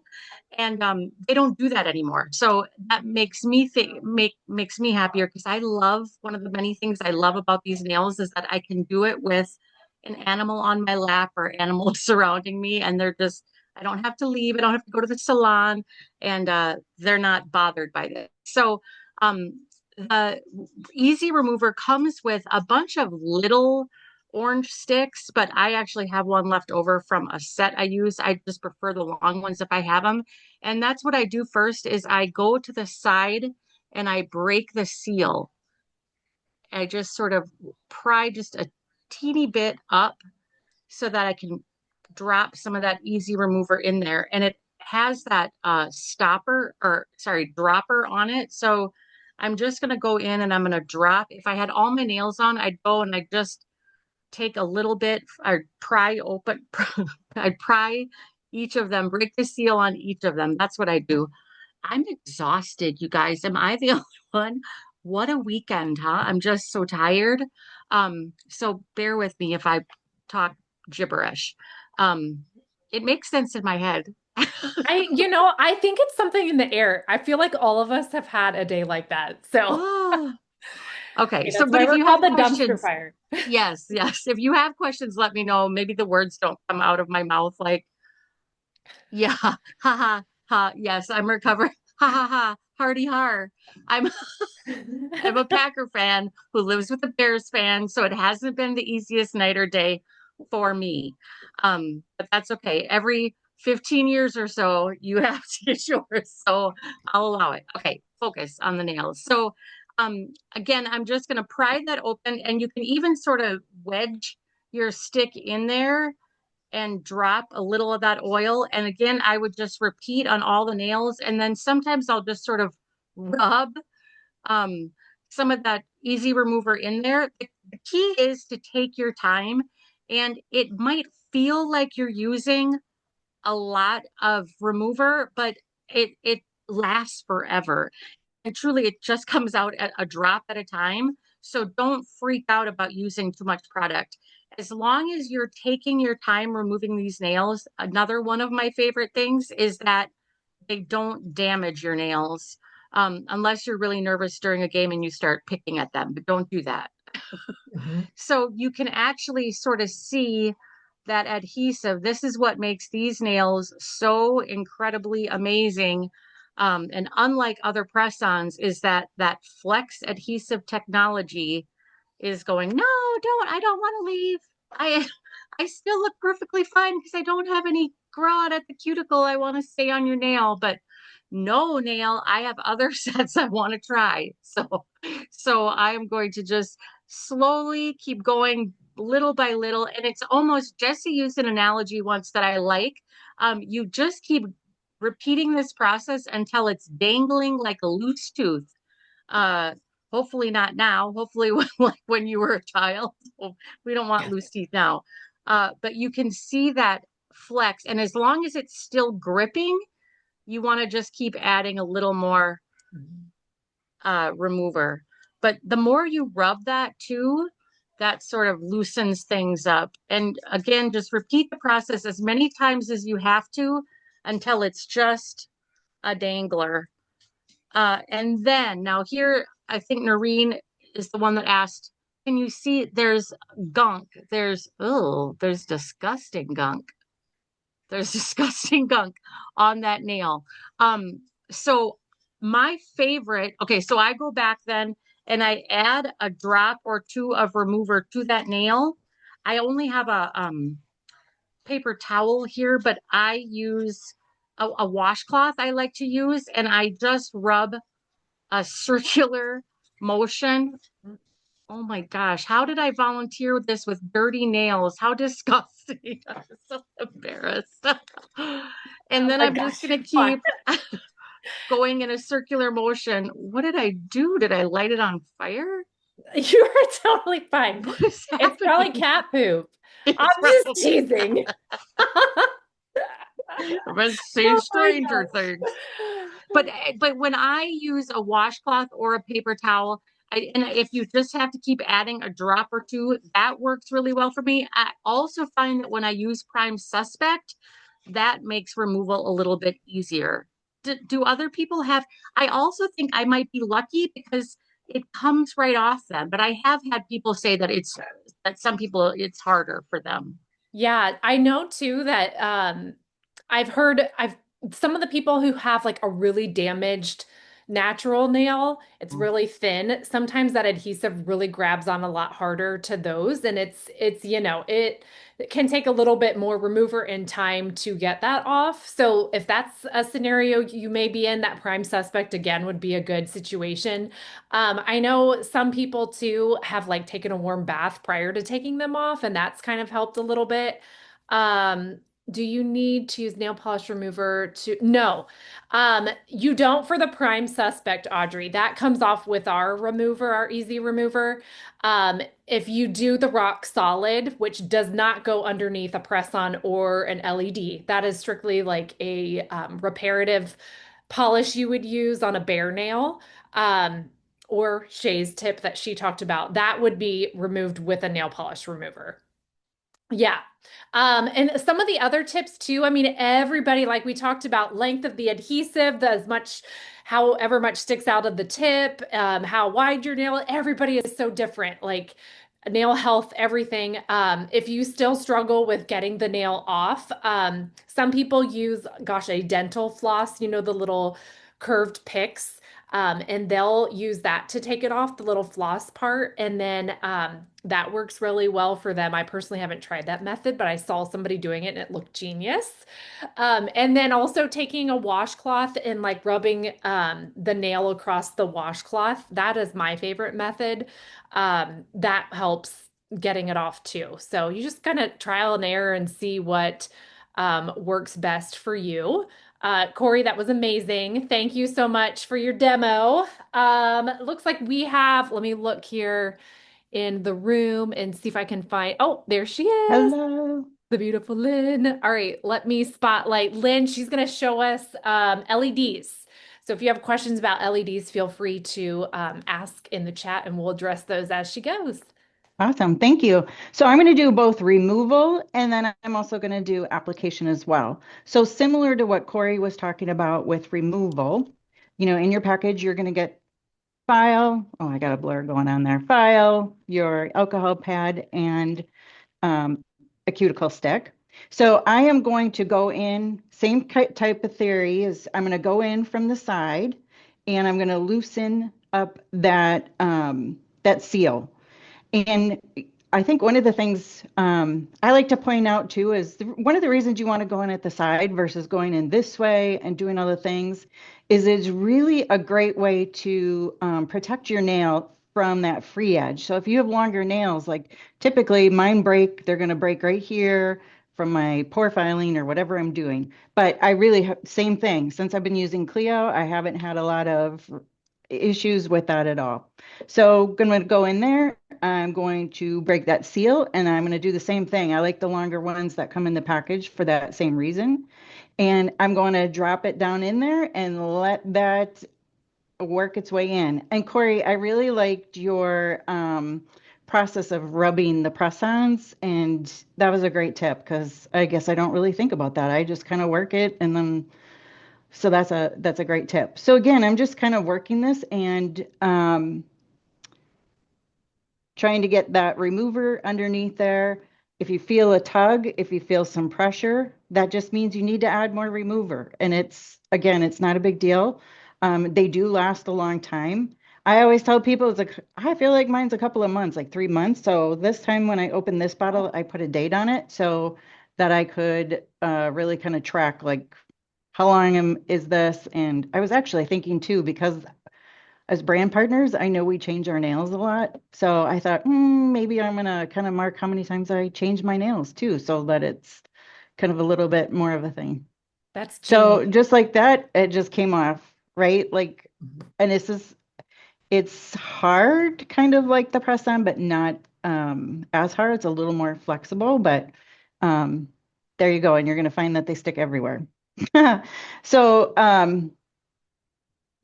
and they don't do that anymore. So that makes me makes me happier because I love, one of the many things I love about these nails is that I can do it with an animal on my lap or animals surrounding me, and they're just, I don't have to leave, I don't have to go to the salon, and they're not bothered by this. So the easy remover comes with a bunch of little orange sticks, but I actually have one left over from a set I use. I just prefer the long ones if I have them. And that's what I do first is I go to the side and I break the seal. I just sort of pry just a teeny bit up so that I can drop some of that easy remover in there. And it has that dropper on it. So I'm just going to go in and I'm going to drop. If I had all my nails on, I'd go and I'd just take a little bit, I'd pry open, I'd pry each of them, break the seal on each of them. That's what I do. I'm exhausted, you guys. Am I the only one? What a weekend, huh? I'm just so tired. So bear with me if I talk gibberish. It makes sense in my head. I think it's something in the air. I feel like all of us have had a day like that. So okay. So, but if you have the dumpster fire. Yes. If you have questions, let me know. Maybe the words don't come out of my mouth like, yeah, ha ha ha. Yes, I'm recovering. Ha ha ha. Hardy har. I'm a Packer fan who lives with a Bears fan, so it hasn't been the easiest night or day for me. But that's okay. Every 15 years or so, you have to get yours. So I'll allow it. Okay, focus on the nails. So again, I'm just going to pry that open, and you can even sort of wedge your stick in there and drop a little of that oil. And again, I would just repeat on all the nails. And then sometimes I'll just sort of rub some of that easy remover in there. The key is to take your time, and it might feel like you're using a lot of remover, but it lasts forever. And truly, it just comes out at a drop at a time. So don't freak out about using too much product. As long as you're taking your time removing these nails, another one of my favorite things is that they don't damage your nails, unless you're really nervous during a game and you start picking at them, but don't do that. So you can actually sort of see that adhesive. This is what makes these nails so incredibly amazing. And unlike other press-ons, is that flex adhesive technology is going, no, I don't want to leave. I still look perfectly fine because I don't have any grow out at the cuticle. I want to stay on your nail, but no nail, I have other sets I want to try. So I am going to just slowly keep going little by little. And it's almost, Jesse used an analogy once that I like. You just keep repeating this process until it's dangling like a loose tooth. Hopefully not now. Hopefully when you were a child. We don't want loose teeth now. But you can see that flex. And as long as it's still gripping, you want to just keep adding a little more remover. But the more you rub that too, that sort of loosens things up. And again, just repeat the process as many times as you have to until it's just a dangler. And then now here, I think Noreen is the one that asked, can you see there's gunk? There's disgusting gunk. There's disgusting gunk on that nail. So My favorite, okay, so I go back then and I add a drop or two of remover to that nail. I only have a paper towel here, but I use a washcloth I like to use, and I just rub a circular motion. Oh my gosh, how did I volunteer this with dirty nails? How disgusting. I'm so embarrassed. And Oh then my I'm just gosh, gonna fun. keep going in a circular motion. What did I do? Did I light it on fire? You are totally fine. What is It's probably happening? cat poop. I'm It's just probably teasing. I've been seeing Oh my stranger things. gosh. But when I use a washcloth or a paper towel, and if you just have to keep adding a drop or two, that works really well for me. I also find that when I use Prime Suspect, that makes removal a little bit easier. Do other people have? I also think I might be lucky because it comes right off them, but I have had people say that that some people it's harder for them. Yeah, I know too that I've some of the people who have like a really damaged natural nail, it's really thin. Sometimes that adhesive really grabs on a lot harder to those, and it's it can take a little bit more remover and time to get that off. So if that's a scenario you may be in, that prime suspect again would be a good situation. I know some people too have like taken a warm bath prior to taking them off, and that's kind of helped a little bit. Um, do you need to use nail polish remover to? No, you don't for the prime suspect, Audrey. That comes off with our remover, our easy remover. If you do the rock solid, which does not go underneath a press-on or an LED, that is strictly like a reparative polish you would use on a bare nail. Or Shay's tip that she talked about, that would be removed with a nail polish remover. Yeah. And some of the other tips too, I mean, everybody, like we talked about, length of the adhesive, the as much, however much sticks out of the tip, how wide your nail, everybody is so different. Like nail health, everything. If you still struggle with getting the nail off, some people use, gosh, a dental floss, the little curved picks. And they'll use that to take it off, the little floss part. And then that works really well for them. I personally haven't tried that method, but I saw somebody doing it and it looked genius. And then also taking a washcloth and like rubbing the nail across the washcloth. That is my favorite method. That helps getting it off too. So you just kind of trial and error and see what works best for you. Corey, that was amazing. Thank you so much for your demo. Looks like we have, let me look here in the room and see if I can find, oh, there she is, Hello. the beautiful Lynn. All right, let me spotlight Lynn. She's going to show us LEDs. So if you have questions about LEDs, feel free to ask in the chat and we'll address those as she goes. Awesome. Thank you. So I'm going to do both removal and then I'm also going to do application as well. So similar to what Corey was talking about with removal, in your package, you're going to get file. Oh, I got a blur going on there. File, your alcohol pad, and a cuticle stick. So I am going to go in, same type of theory is I'm going to go in from the side and I'm going to loosen up that seal. And I think one of the things I like to point out too is one of the reasons you want to go in at the side versus going in this way and doing other things is it's really a great way to protect your nail from that free edge. So if you have longer nails, like typically mine break, they're going to break right here from my pore filing or whatever I'm doing. But I really same thing. Since I've been using Clio, I haven't had a lot of issues with that at all. So I'm going to go in there. I'm going to break that seal and I'm going to do the same thing. I like the longer ones that come in the package for that same reason. And I'm going to drop it down in there and let that work its way in. And Corey, I really liked your process of rubbing the press-ons, and that was a great tip because I guess I don't really think about that. I just kind of work it and then so that's a great tip. So again, I'm just kind of working this and trying to get that remover underneath there. If you feel a tug, if you feel some pressure, that just means you need to add more remover. And again, it's not a big deal. They do last a long time. I always tell people it's like, I feel like mine's a couple of months, like 3 months. So this time when I opened this bottle, I put a date on it so that I could really kind of track like how long is this? And I was actually thinking too, because as brand partners, I know we change our nails a lot. So I thought, maybe I'm gonna kind of mark how many times I change my nails too, so that it's kind of a little bit more of a thing. That's So genius. just like that, it just came off, right? Like, Mhm. and it's hard, kind of like the press on, but not as hard. It's a little more flexible, but um, there you go. And you're gonna find that they stick everywhere. So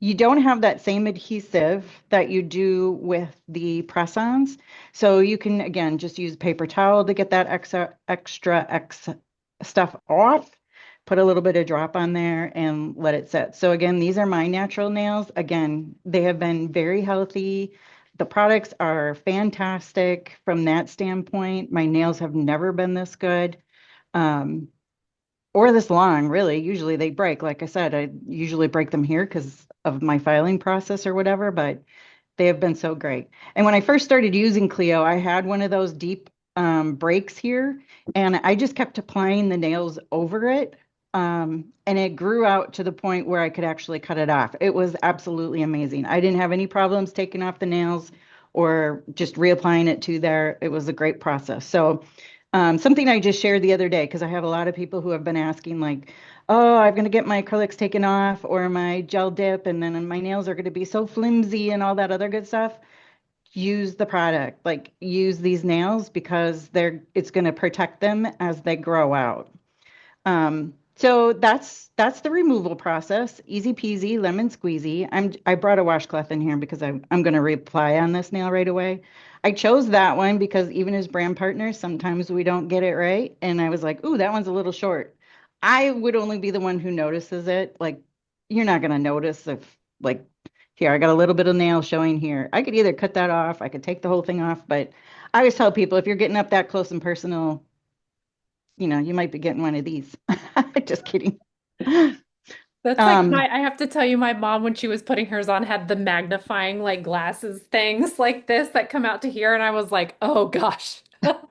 you don't have that same adhesive that you do with the press-ons. So you can, again, just use paper towel to get that extra stuff off. Put a little bit of drop on there and let it set. So again, these are my natural nails. Again, they have been very healthy. The products are fantastic from that standpoint. My nails have never been this good. Um, or this long, really. Usually they break. Like I said, I usually break them here because of my filing process or whatever, but they have been so great. And when I first started using Clio, I had one of those deep breaks here, and I just kept applying the nails over it. And it grew out to the point where I could actually cut it off. It was absolutely amazing. I didn't have any problems taking off the nails or just reapplying it to there. It was a great process. So something I just shared the other day, because I have a lot of people who have been asking, like, oh, I'm going to get my acrylics taken off or my gel dip, and then my nails are going to be so flimsy and all that other good stuff. Use the product, like use these nails because it's going to protect them as they grow out. So that's the removal process. Easy peasy, lemon squeezy. I brought a washcloth in here because I'm going to reply on this nail right away. I chose that one because even as brand partners, sometimes we don't get it right. And I was like, ooh, that one's a little short. I would only be the one who notices it. Like, you're not going to notice if, like, here, I got a little bit of nail showing here. I could either cut that off, I could take the whole thing off, but I always tell people if you're getting up that close and personal, you might be getting one of these. Just kidding. That's like Um, I have to tell you, my mom, when she was putting hers on, had the magnifying like glasses things like this that come out to here. And I was like, oh gosh. so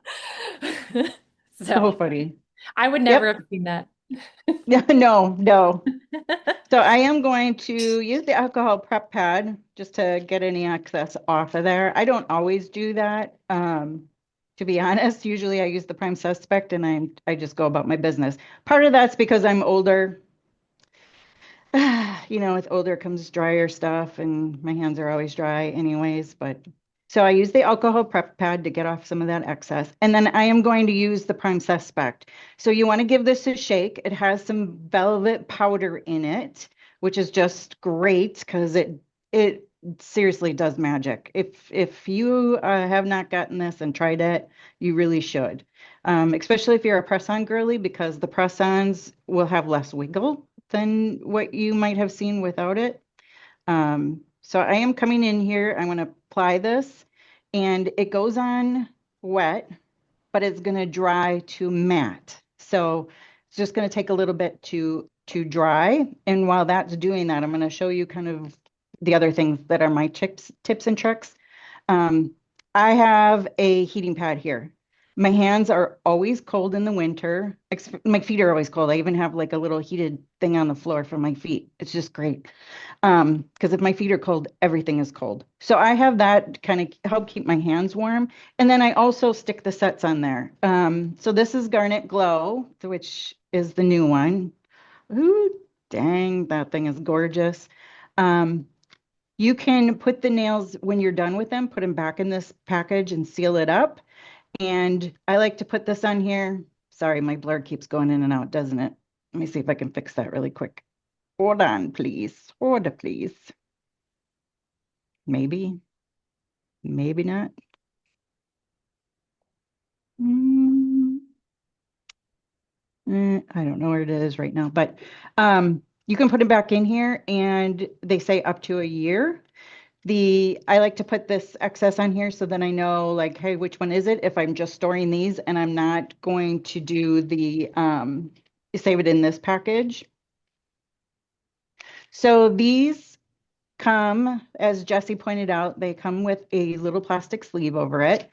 So funny. I would never Yep. have seen that. Yeah, no, no. So I am going to use the alcohol prep pad just to get any excess off of there. I don't always do that. To be honest, usually I use the prime suspect and I just go about my business. Part of that's because I'm older. With older comes drier stuff, and my hands are always dry anyways. But so I use the alcohol prep pad to get off some of that excess. And then I am going to use the prime suspect. So you want to give this a shake. It has some velvet powder in it, which is just great because it seriously does magic. If you have not gotten this and tried it, you really should. Especially if you're a press-on girly, because the press-ons will have less wiggle than what you might have seen without it. So I am coming in here. I'm going to apply this, and it goes on wet, but it's going to dry to matte. So it's just going to take a little bit to dry. And while that's doing that, I'm going to show you kind of the other things that are my tips and tricks. Um, I have a heating pad here. My hands are always cold in the winter. My feet are always cold. I even have like a little heated thing on the floor for my feet. It's just great. Because if my feet are cold, everything is cold. So I have that kind of help keep my hands warm. And then I also stick the sets on there. So this is Garnet Glow, which is the new one. Ooh, dang, that thing is gorgeous. Um, you can put the nails when you're done with them, put them back in this package and seal it up. And I like to put this on here. Sorry, my blur keeps going in and out, doesn't it? Let me see if I can fix that really quick. Hold on, please. Hold on, please. Maybe, maybe not. Mm, I don't know where it is right now, but you can put it back in here and they say up to a year. I like to put this excess on here so then I know like, hey, which one is it? If I'm just storing these and I'm not going to do the save it in this package. So these come, as Jesse pointed out, they come with a little plastic sleeve over it.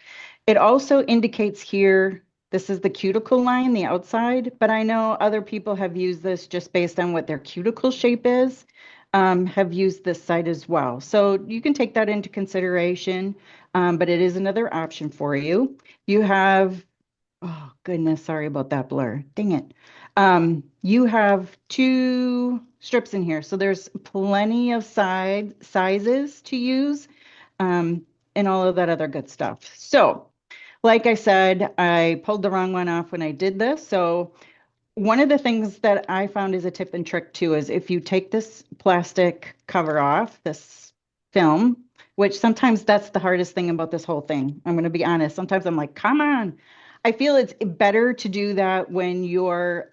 It also indicates here, this is the cuticle line, the outside, but I know other people have used this just based on what their cuticle shape is, have used this side as well. So you can take that into consideration, but it is another option for you. You have, oh goodness, sorry about that blur. Dang it. You have two strips in here, so there's plenty of sizes to use, and all of that other good stuff. So, like I said, I pulled the wrong one off when I did this. So one of the things that I found is a tip and trick too is if you take this plastic cover off, this film, which sometimes that's the hardest thing about this whole thing. I'm going to be honest. Sometimes I'm like, come on. I feel it's better to do that when you're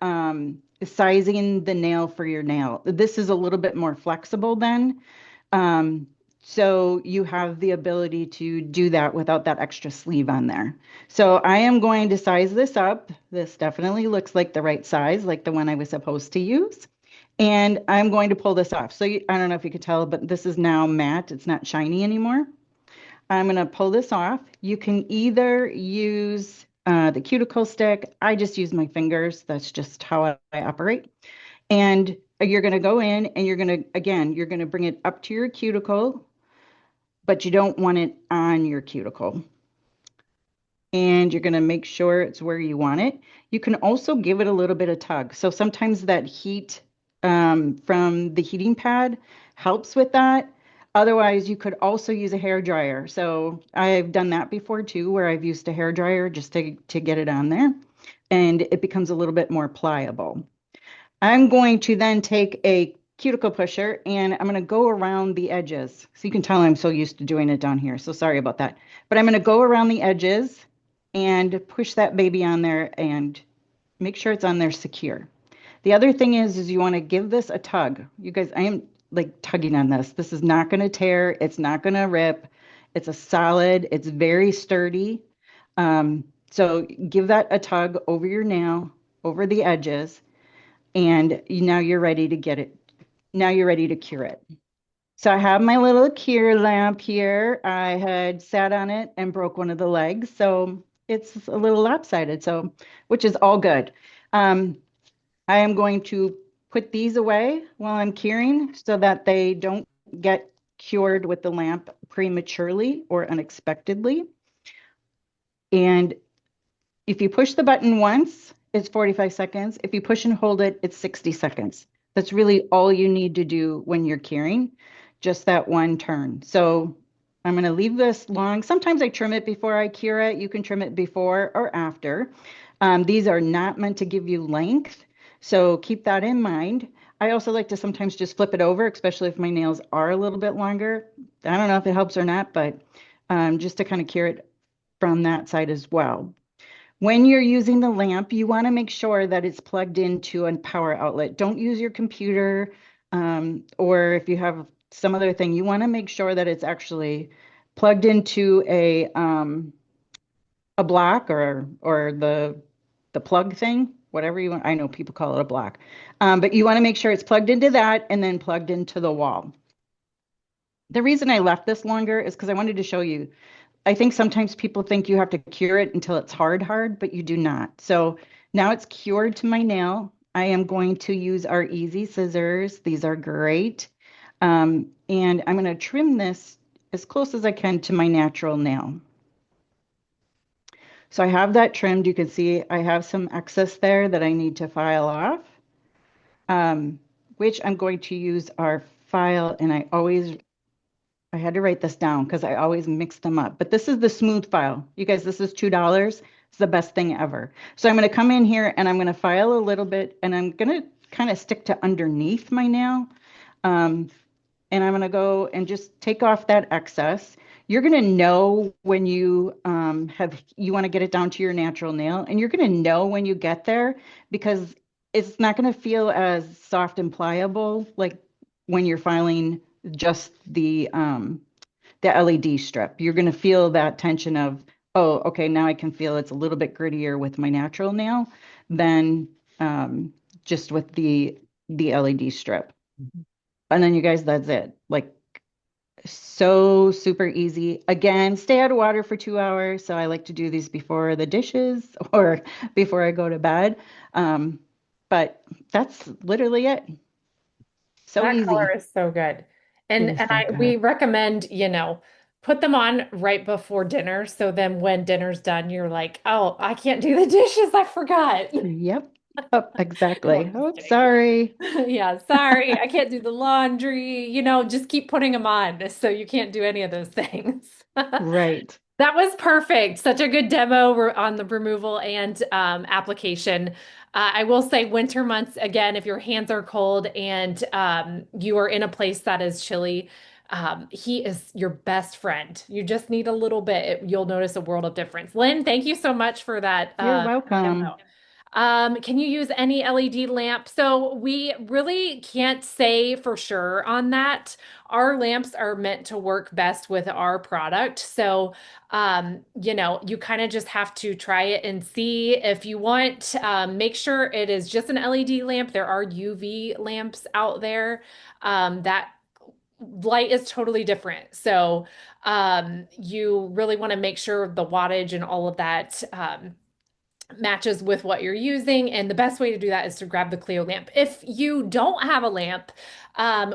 sizing the nail for your nail. This is a little bit more flexible then. So you have the ability to do that without that extra sleeve on there. So I am going to size this up. This definitely looks like the right size, like the one I was supposed to use. And I'm going to pull this off. So I don't know if you could tell, but this is now matte. It's not shiny anymore. I'm going to pull this off. You can either use the cuticle stick. I just use my fingers. That's just how I operate. And you're going to go in and you're going to bring it up to your cuticle, but you don't want it on your cuticle. And you're going to make sure it's where you want it. You can also give it a little bit of tug. So sometimes that heat from the heating pad helps with that. Otherwise, you could also use a hair dryer. So I've done that before too, where I've used a hair dryer just to get it on there, and it becomes a little bit more pliable. I'm going to then take a cuticle pusher and I'm going to go around the edges. So you can tell I'm so used to doing it down here. So sorry about that. But I'm going to go around the edges and push that baby on there and make sure it's on there secure. The other thing is you want to give this a tug. You guys, I am like tugging on this. This is not going to tear. It's not going to rip. It's a solid, it's very sturdy. So give that a tug over your nail, over the edges, and now you're ready to get it. Now you're ready to cure it. So I have my little cure lamp here. I had sat on it and broke one of the legs, so it's a little lopsided, so which is all good. I am going to put these away while I'm curing so that they don't get cured with the lamp prematurely or unexpectedly. And if you push the button once, it's 45 seconds. If you push and hold it, it's 60 seconds. That's really all you need to do when you're curing, just that one turn. So I'm going to leave this long. Sometimes I trim it before I cure it. You can trim it before or after. These are not meant to give you length, so keep that in mind. I also like to sometimes just flip it over, especially if my nails are a little bit longer. I don't know if it helps or not, but just to kind of cure it from that side as well. When you're using the lamp, you want to make sure that it's plugged into a power outlet. Don't use your computer, or if you have some other thing, you want to make sure that it's actually plugged into a block or the plug thing, whatever you want. I know people call it a block, but you want to make sure it's plugged into that and then plugged into the wall. The reason I left this longer is because I wanted to show you. I think sometimes people think you have to cure it until it's hard, but you do not. So now it's cured to my nail. I am going to use our easy scissors. These are great. And I'm going to trim this as close as I can to my natural nail. So I have that trimmed. You can see I have some excess there that I need to file off, which I'm going to use our file. And I had to write this down because I always mix them up. But this is the smooth file. You guys, this is $2. It's the best thing ever. So I'm going to come in here and I'm going to file a little bit and I'm going to kind of stick to underneath my nail. And I'm going to go and just take off that excess. You're going to know when you you want to get it down to your natural nail, and you're going to know when you get there because it's not going to feel as soft and pliable like when you're filing just the LED strip. You're going to feel that tension of, oh, okay, now I can feel it's a little bit grittier with my natural nail than just with the LED strip. And then you guys, that's it. Like So super easy. Again, stay out of water for 2 hours. So I like to do these before the dishes or before I go to bed. Um, but that's literally it. So That color easy. is so good. It And is so we good. recommend, put them on right before dinner. So then when dinner's done, you're like, oh, I can't do the dishes. I forgot. Yep. Oh, No, exactly. I'm just Oh, kidding. sorry. Yeah, sorry, I can't do the laundry. Just keep putting them on so you can't do any of those things. Right. That was perfect. Such a good demo on the removal and application. I will say winter months, again, if your hands are cold and you are in a place that is chilly, he is your best friend. You just need a little bit. You'll notice a world of difference. Lynn, thank you so much for that You're welcome. demo. Can you use any LED lamp? So we really can't say for sure on that. Our lamps are meant to work best with our product. So, you kind of just have to try it and see if you want. Make sure it is just an LED lamp. There are UV lamps out there. That light is totally different. So, you really want to make sure the wattage and all of that. Matches with what you're using. And the best way to do that is to grab the Clio lamp. If you don't have a lamp,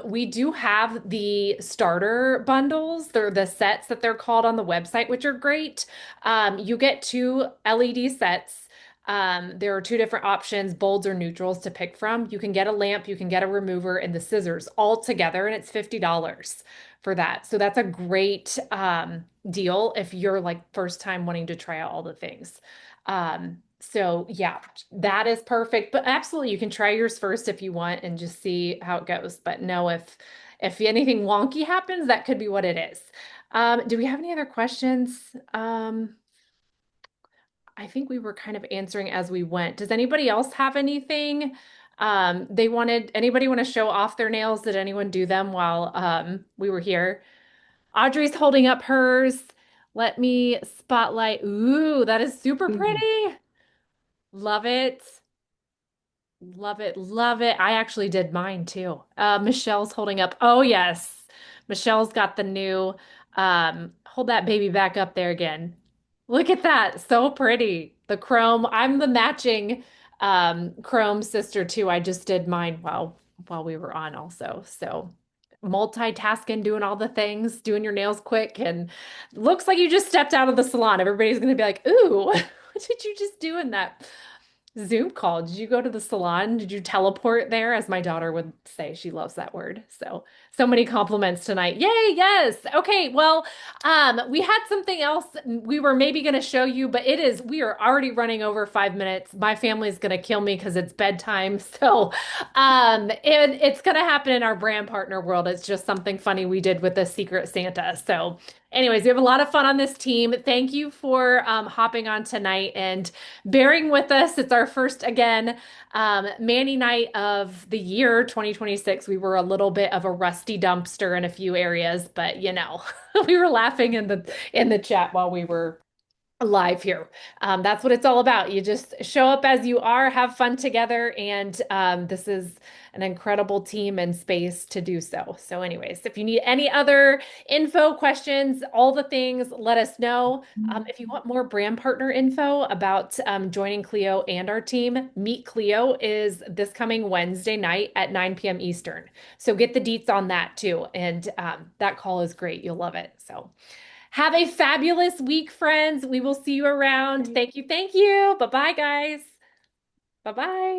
we do have the starter bundles. They're the sets that they're called on the website, which are great. You get two LED sets. There are two different options, bolds or neutrals to pick from. You can get a lamp, you can get a remover, and the scissors all together, and it's $50 for that. So that's a great deal if you're like first time wanting to try out all the things. So yeah, that is perfect. But absolutely, you can try yours first if you want and just see how it goes. But no, if anything wonky happens, that could be what it is. Do we have any other questions? I think we were kind of answering as we went. Does anybody else have anything? Anybody want to show off their nails? Did anyone do them while we were here? Audrey's holding up hers. Let me spotlight. Ooh, that is super Ooh. pretty. Love it. Love it. Love it. I actually did mine too. Michelle's holding up. Oh, yes. Michelle's got the new, hold that baby back up there again. Look at that. So pretty. The chrome. I'm the matching chrome sister too. I just did mine while we were on also. So multitasking, doing all the things, doing your nails quick, and looks like you just stepped out of the salon. Everybody's gonna be like, ooh, what did you just do in that Zoom call? Did you go to the salon? Did you teleport there? As my daughter would say, she loves that word. So many compliments tonight. Yay, yes. Okay, well, we had something else we were maybe going to show you, but we are already running over 5 minutes. My family's going to kill me because it's bedtime. So, it's going to happen in our brand partner world. It's just something funny we did with the Secret Santa. So, anyways, we have a lot of fun on this team. Thank you for hopping on tonight and bearing with us. It's our first, again, Manny night of the year 2026. We were a little bit of a rusty dumpster in a few areas, but we were laughing in the chat while we were live here. That's what it's all about. You just show up as you are, have fun together, and this is an incredible team and space to do so. So, anyways, if you need any other info, questions, all the things, let us know. If you want more brand partner info about joining Clio and our team, Meet Clio is this coming Wednesday night at 9 p.m. Eastern. So get the deets on that too. And that call is great. You'll love it. So have a fabulous week, friends. We will see you around. Thank you. Thank you. Bye-bye, guys. Bye-bye.